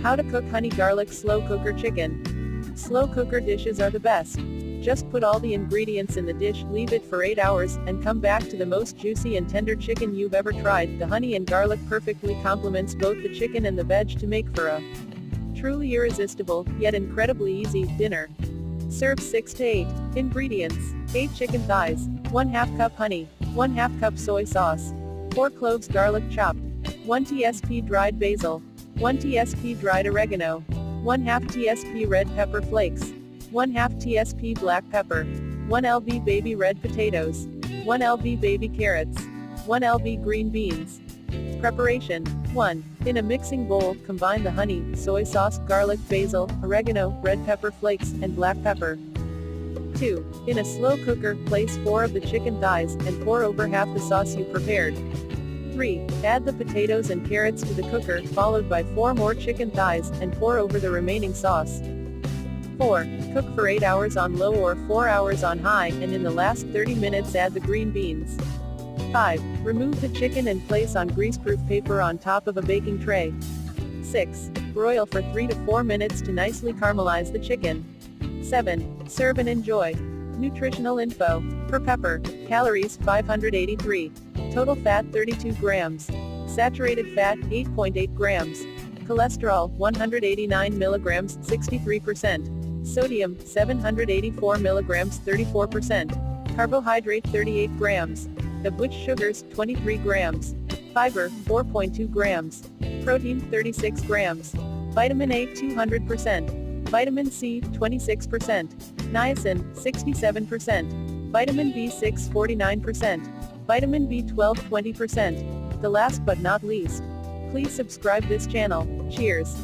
How to cook honey garlic slow cooker chicken. Slow cooker dishes are the best. Just put all the ingredients in the dish, leave it for 8 hours, and come back to the most juicy and tender chicken you've ever tried. The honey and garlic perfectly complements both the chicken and the veg to make for a truly irresistible, yet incredibly easy, dinner. Serve 6 to 8. Ingredients: 8 chicken thighs, 1/2 cup honey, 1/2 cup soy sauce, 4 cloves garlic chopped, 1 tsp dried basil, 1 tsp dried oregano, 1/2 tsp red pepper flakes, 1/2 tsp black pepper, 1 lb baby red potatoes, 1 lb baby carrots, 1 lb green beans. Preparation: 1. In a mixing bowl, combine the honey, soy sauce, garlic, basil, oregano, red pepper flakes, and black pepper. 2. In a slow cooker, place 4 of the chicken thighs, and pour over half the sauce you prepared. 3. Add the potatoes and carrots to the cooker, followed by 4 more chicken thighs, and pour over the remaining sauce. 4. Cook for 8 hours on low or 4 hours on high, and in the last 30 minutes add the green beans. 5. Remove the chicken and place on greaseproof paper on top of a baking tray. 6. Broil for 3 to 4 minutes to nicely caramelize the chicken. 7. Serve and enjoy. Nutritional info. Per pepper. Calories 583. Total fat 32 grams. Saturated fat 8.8 grams. Cholesterol 189 milligrams 63%. Sodium 784 milligrams 34%. Carbohydrate 38 grams. Of which sugars 23 grams. Fiber 4.2 grams. Protein 36 grams. Vitamin A 200%. Vitamin C 26%. Niacin 67%. Vitamin B6 49%. Vitamin B12 20%. The last but not least. Please subscribe this channel. Cheers.